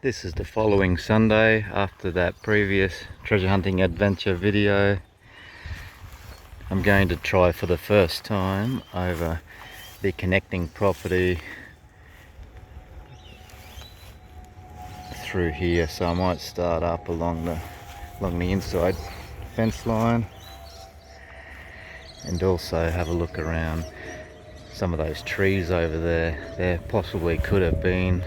This is the following Sunday after that previous treasure hunting adventure video. I'm going to try for the first time over the connecting property through here, so I might start up along the inside fence line and also have a look around some of those trees over there. There possibly could have been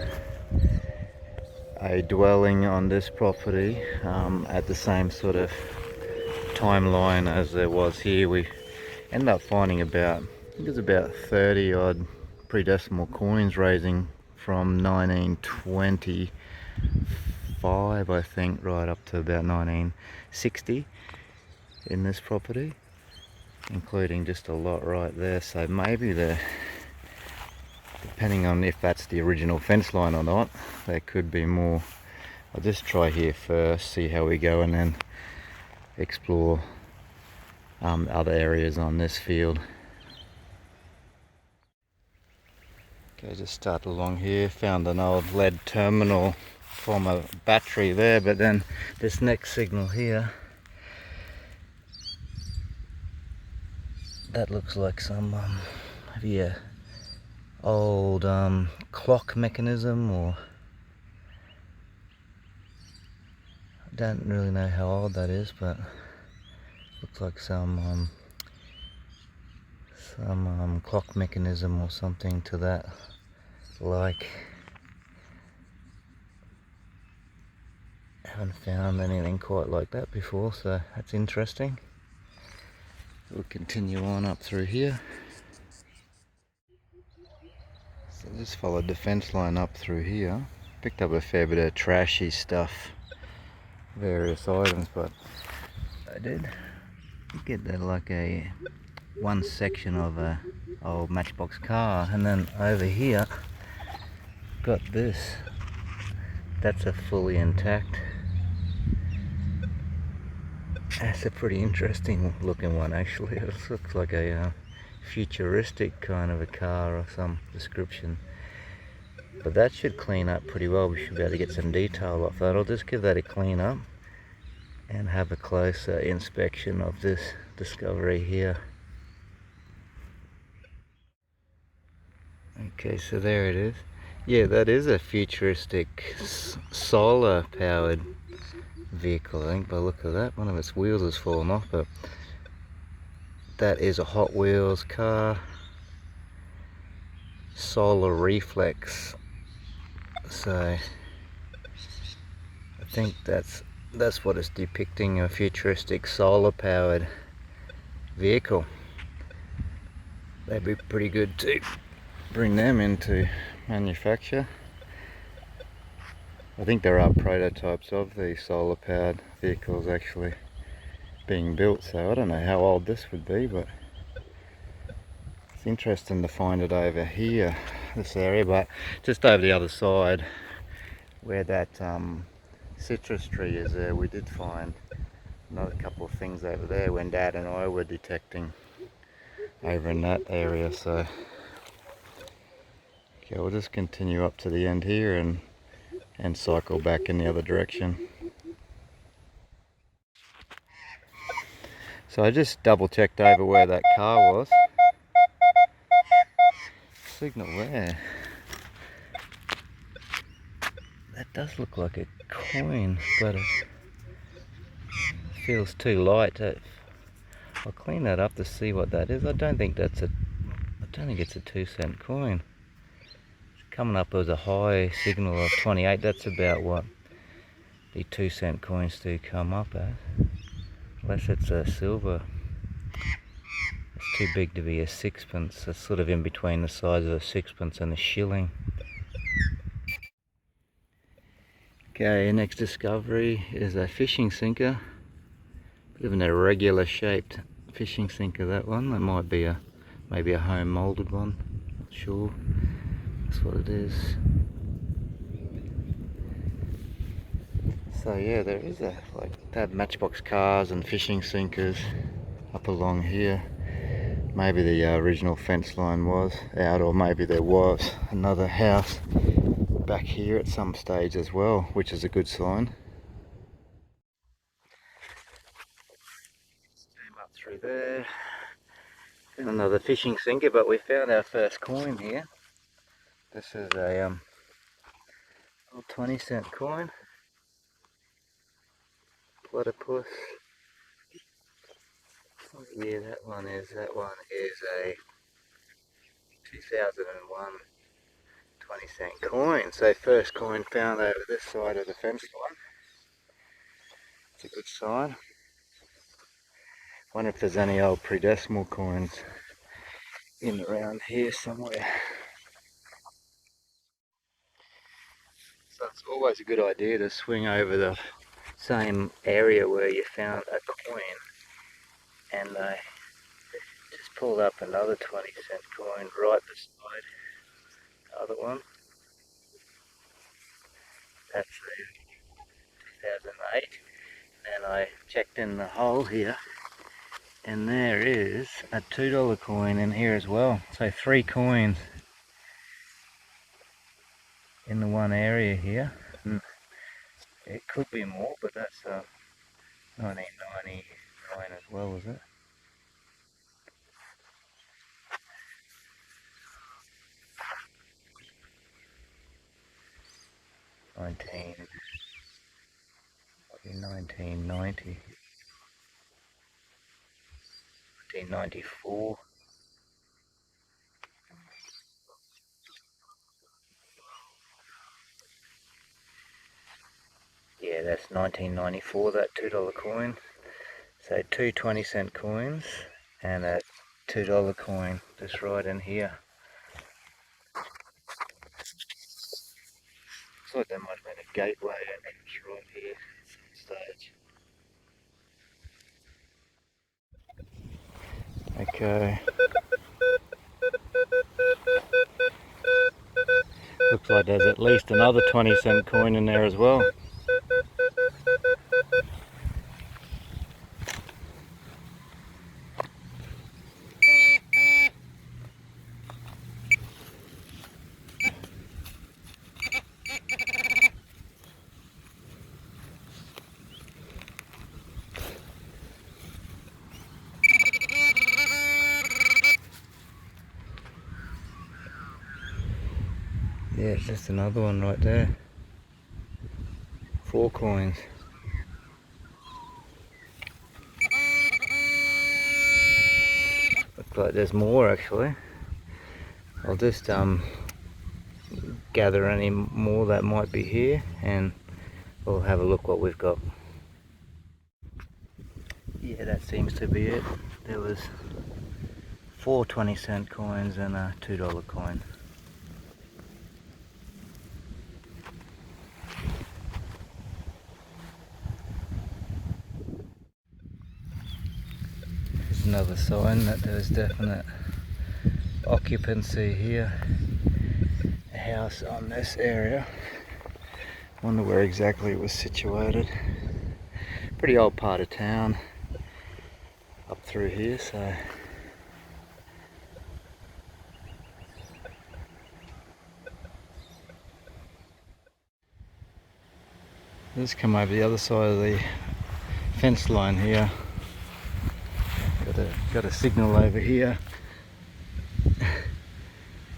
a dwelling on this property at the same sort of timeline as there was here. We ended up finding about, I think it's about 30 odd pre-decimal coins raising from 1925, I think, right up to about 1960 in this property, including just a lot right there. So maybe depending on if that's the original fence line or not, there could be more. I'll just try here first, see how we go, and then explore other areas on this field. Okay, just start along here. Found an old lead terminal from a battery there, but then this next signal here, that looks like some maybe a old clock mechanism, or I don't really know how old that is, but looks like some clock mechanism or something to that like. Haven't found anything quite like that before, so that's interesting. We'll continue on up through here. So just followed the fence line up through here. Picked up a fair bit of trashy stuff, various items, but I did get that, like one section of a old matchbox car, and then over here got this. That's a fully intact. That's a pretty interesting looking one, actually. It looks like a futuristic kind of a car of some description, but that should clean up pretty well. We should be able to get some detail off that. I'll just give that a clean up and have a closer inspection of this discovery here. Okay, so there it is. Yeah, that is a futuristic solar powered vehicle, I think, by the look of that. One of its wheels has fallen off, but that is a Hot Wheels car, solar reflex. So I think that's what it's depicting, a futuristic solar powered vehicle. They'd be pretty good to bring them into manufacture. I think there are prototypes of these solar powered vehicles actually being built, so I don't know how old this would be, but it's interesting to find it over here, this area. But just over the other side where that citrus tree is there, we did find another couple of things over there when Dad and I were detecting over in that area. So okay, we'll just continue up to the end here and cycle back in the other direction. So I just double checked over where that car was. Signal there. That does look like a coin, but it feels too light. I'll clean that up to see what that is. I don't think it's a 2-cent coin. It's coming up as a high signal of 28. That's about what the 2-cent coins do come up as. Unless it's a silver. It's too big to be a sixpence. It's sort of in between the size of a sixpence and a shilling. Okay, next discovery is a fishing sinker. Bit of an irregular shaped fishing sinker, that one. That might be maybe a home moulded one. Not sure. That's what it is. So yeah, there is they have matchbox cars and fishing sinkers up along here. Maybe the original fence line was out, or maybe there was another house back here at some stage as well, which is a good sign. Came up through there. And another fishing sinker, but we found our first coin here. This is a little 20-cent coin. Platypus. What year that one is? That one is a 2001 20-cent coin. So first coin found over this side of the fence line. It's a good sign. Wonder if there's any old pre-decimal coins in around here somewhere. So it's always a good idea to swing over the same area where you found a coin, and I just pulled up another 20-cent coin right beside the other one. That's a 2008, and I checked in the hole here, and there is a $2 coin in here as well. So 3 coins in the one area here. And it could be more, but that's 1999 as well, is it? 1990, 1994. Yeah, that's 1994, that $2 coin. So 2 20-cent coins and a $2 coin just right in here. Looks like there might have been a gateway entrance right here at some stage. Okay. Looks like there's at least another 20-cent coin in there as well. Yeah, it's just another one right there. 4 coins. Looks like there's more actually. I'll just gather any more that might be here, and we'll have a look what we've got. Yeah, that seems to be it. There was 4 20-cent coins and a $2 coin. There's another sign that there's definite occupancy here. A house on this area. Wonder where exactly it was situated. Pretty old part of town up through here, so let's come over the other side of the fence line here. Got a signal over here,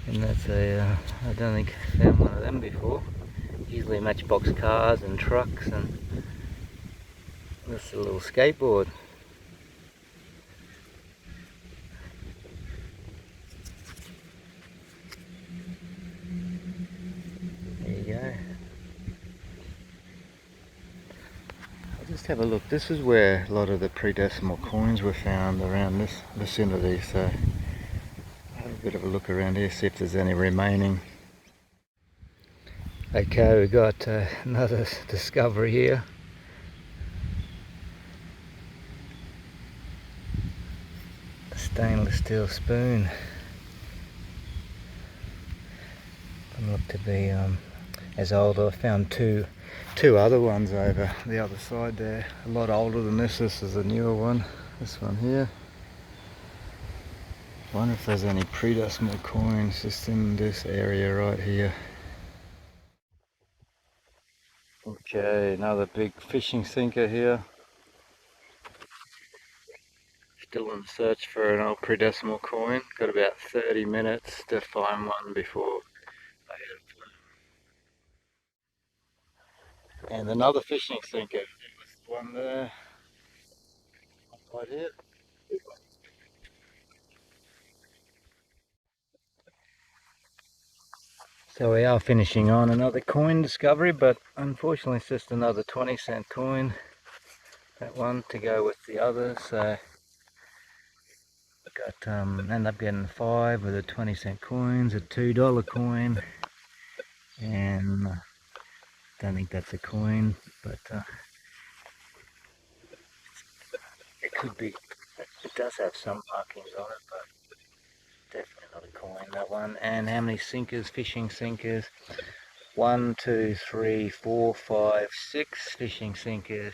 and that's I don't think I've found one of them before. Usually matchbox cars and trucks, and this is a little skateboard. There you go. I'll just have a look. This is where a lot of the pre-decimal coins were found, around this vicinity, so I'll have a bit of a look around here, see if there's any remaining. Okay, we've got another discovery here. A stainless steel spoon. Doesn't look to be as old. I found two other ones over the other side there, a lot older than this. This is a newer one, this one here. I wonder if there's any pre-decimal coins just in this area right here. Okay, another big fishing sinker here. Still in search for an old pre-decimal coin. Got about 30 minutes to find one before I have. And another fishing sinker. There's one there, right here. So we are finishing on another coin discovery, but unfortunately it's just another 20-cent coin. That one to go with the others. So got end up getting 5 of the 20-cent coins, a $2 coin, and don't think that's a coin, but it could be. It does have some markings on it, but definitely not a coin, that one. And how many sinkers, fishing sinkers? 1, 2, 3, 4, 5, 6 fishing sinkers,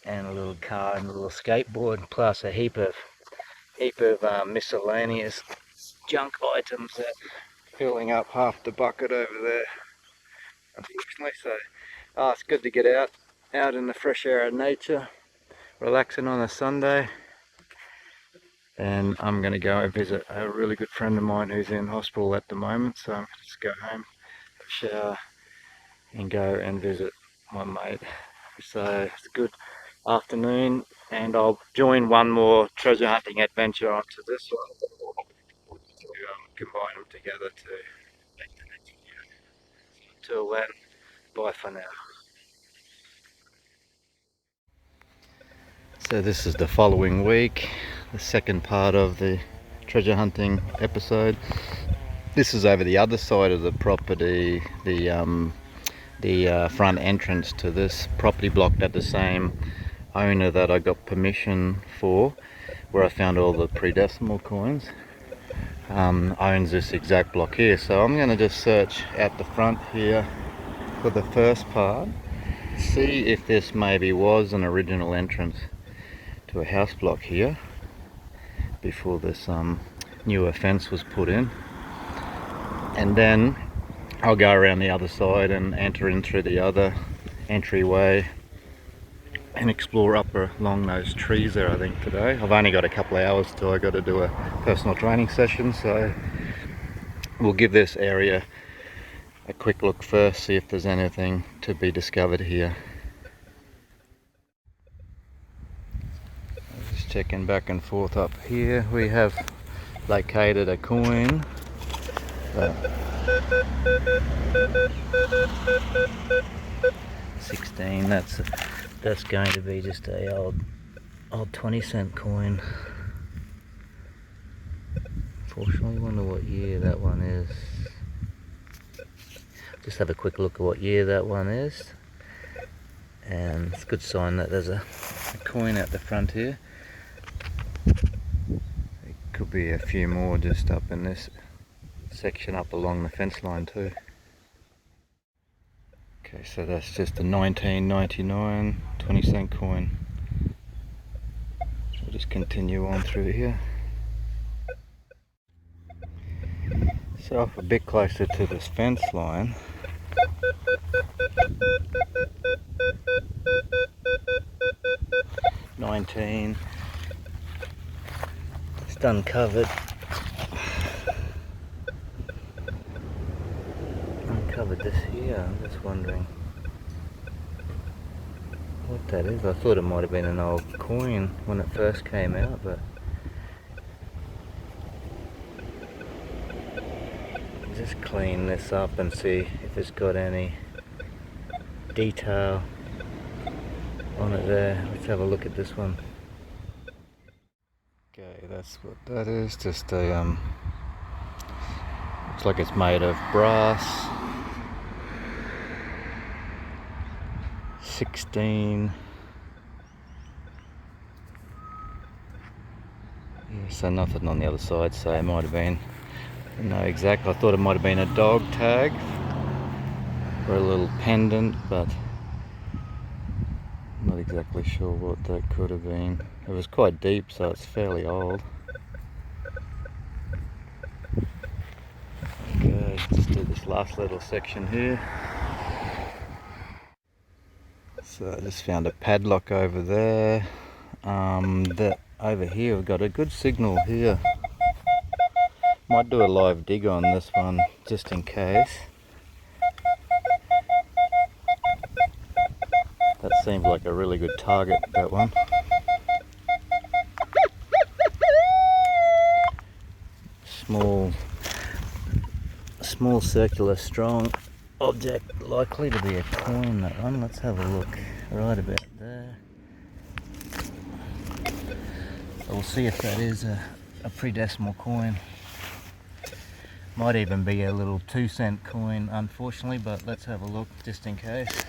and a little car and a little skateboard, plus a heap of miscellaneous junk items that filling up half the bucket over there, unfortunately. So it's good to get out in the fresh air of nature, relaxing on a Sunday. And I'm going to go and visit a really good friend of mine who's in hospital at the moment, so I'm going to just go home, shower, and go and visit my mate. So it's a good afternoon, and I'll join one more treasure hunting adventure onto this one to combine them together to make the next video. Until then, bye for now. So this is the following week, the second part of the treasure hunting episode. This is over the other side of the property, the front entrance to this property block that the same owner that I got permission for, where I found all the pre-decimal coins, owns this exact block here. So I'm going to just search at the front here for the first part, see if this maybe was an original entrance to a house block here before this newer fence was put in, and then I'll go around the other side and enter in through the other entryway and explore up along those trees there. I think today I've only got a couple of hours till I got to do a personal training session, so we'll give this area a quick look first, see if there's anything to be discovered here. Just checking back and forth up here. We have located a coin. 16. That's going to be just a old 20-cent coin. Unfortunately, I wonder what year that one is. Just have a quick look at what year that one is, and it's a good sign that there's a coin at the front here. There could be a few more just up in this section up along the fence line too. Okay, so that's just a 1999 20-cent coin. We'll just continue on through here. So off a bit closer to this fence line, just uncovered this here. I'm just wondering what that is. I thought it might have been an old coin when it first came out, but just clean this up and see if it's got any detail on it there. Let's have a look at this one. Okay, that's what that is. Just a looks like it's made of brass. 16. Yeah, so nothing on the other side, so it might have been, no exact, I thought it might have been a dog tag or a little pendant, but I'm not exactly sure what that could have been. It was quite deep, so it's fairly old. Okay, let's do this last little section here. So I just found a padlock over there. Over here we've got a good signal here. Might do a live dig on this one just in case. That seems like a really good target, that one. Small circular strong object, likely to be a coin, that one. Let's have a look right about there. So we'll see if that is a pre-decimal coin. Might even be a little 2-cent coin, unfortunately, but let's have a look just in case.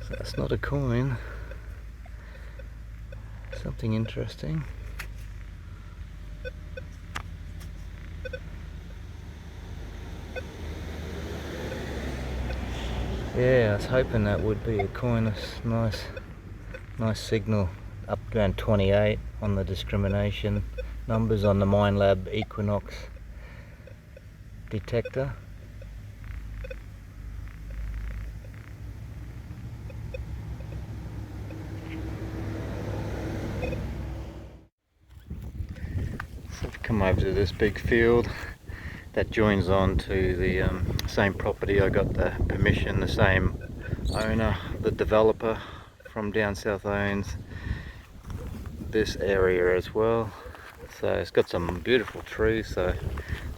So that's not a coin. Something interesting. Yeah, I was hoping that would be a coin. It's nice signal. Up around 28 on the discrimination numbers on the Minelab Equinox detector. So I've come over to this big field that joins on to the same property. I got the permission, the same owner, the developer from down south owns this area as well. So it's got some beautiful trees, so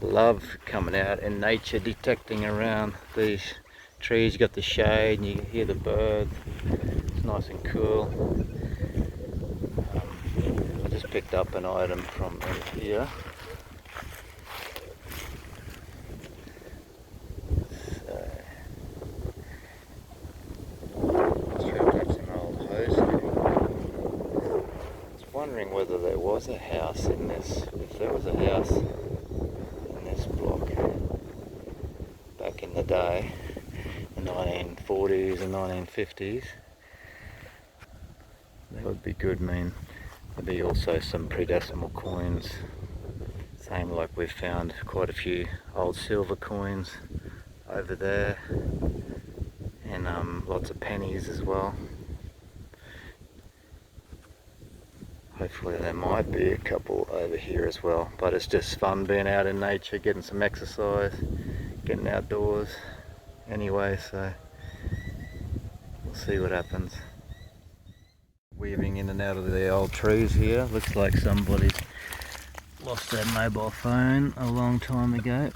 love coming out in nature, detecting around these trees. You got the shade and you hear the birds. It's nice and cool. I just picked up an item from in here. Wondering whether there was a house in this, if there was a house in this block back in the day, the 1940s and 1950s. That would be good. I mean, there'd be also some pre-decimal coins, same like we've found quite a few old silver coins over there, and lots of pennies as well. Hopefully there might be a couple over here as well, but it's just fun being out in nature, getting some exercise, getting outdoors anyway, so we'll see what happens. Weaving in and out of the old trees here. Looks like somebody's lost their mobile phone a long time ago.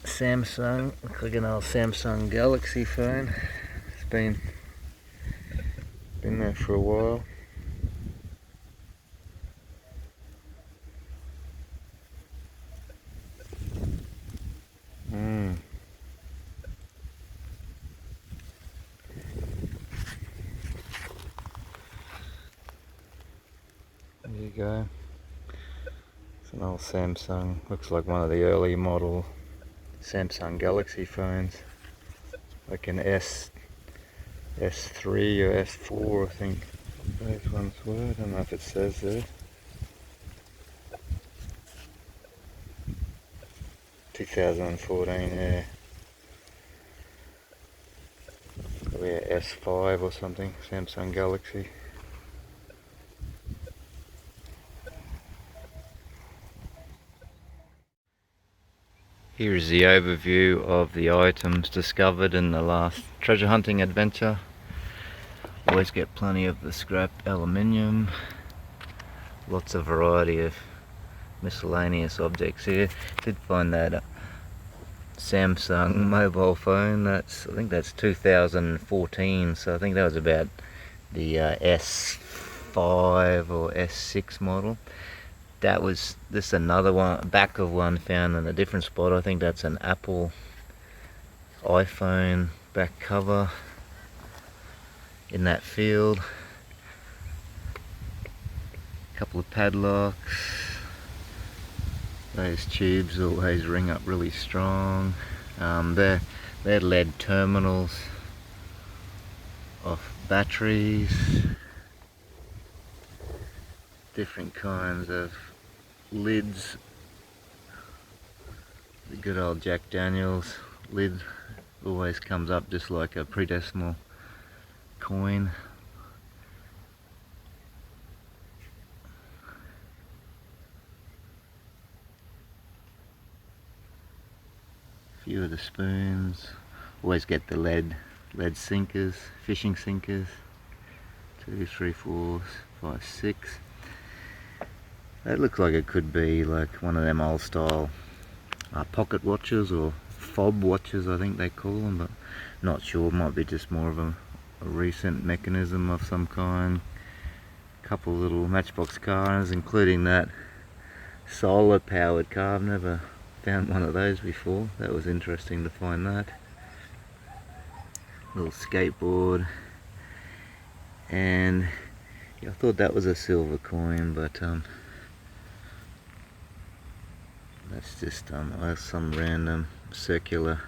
Samsung, looks like an old Samsung Galaxy phone. It's been there for a while. There you go. It's an old Samsung. Looks like one of the early model Samsung Galaxy phones. Like an S3 or S4, I think those ones were. I don't know if it says there. 2014, yeah. Probably a S5 or something, Samsung Galaxy. Here is the overview of the items discovered in the last treasure hunting adventure. Always get plenty of the scrap aluminium. Lots of variety of miscellaneous objects here. Did find that Samsung mobile phone. I think that's 2014, so I think that was about the S5 or S6 model. This is another one, back of one found in a different spot. I think that's an Apple iPhone back cover in that field. A couple of padlocks. Those tubes always ring up really strong. They're lead terminals of batteries. Different kinds of lids. The good old Jack Daniels lid always comes up just like a pre-decimal coin. Few of the spoons. Always get the lead sinkers, fishing sinkers. 2, 3, 4, 5, 6. That looks like it could be like one of them old style pocket watches or fob watches, I think they call them, but not sure. It might be just more of a recent mechanism of some kind. Couple little matchbox cars, including that solar powered car. I've never found one of those before. That was interesting to find that. Little skateboard, and yeah, I thought that was a silver coin, but that's just some random circular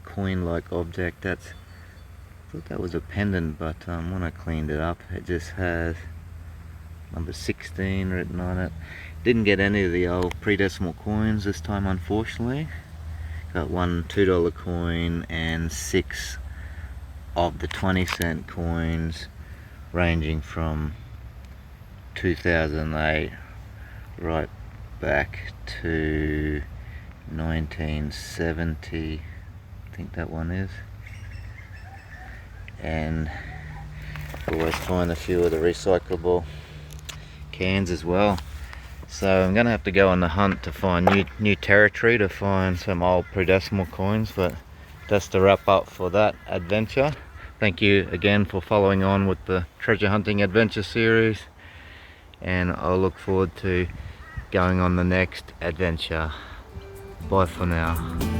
coin-like object. I thought that was a pendant, but when I cleaned it up, it just has number 16 written on it. Didn't get any of the old pre-decimal coins this time, unfortunately. Got one $2 coin and 6 of the 20-cent coins, ranging from 2008 right back to 1970, I think that one is. And always find a few of the recyclable cans as well. So I'm going to have to go on the hunt to find new territory, to find some old pre-decimal coins. But that's the wrap up for that adventure. Thank you again for following on with the treasure hunting adventure series, and I'll look forward to going on the next adventure. Bye for now.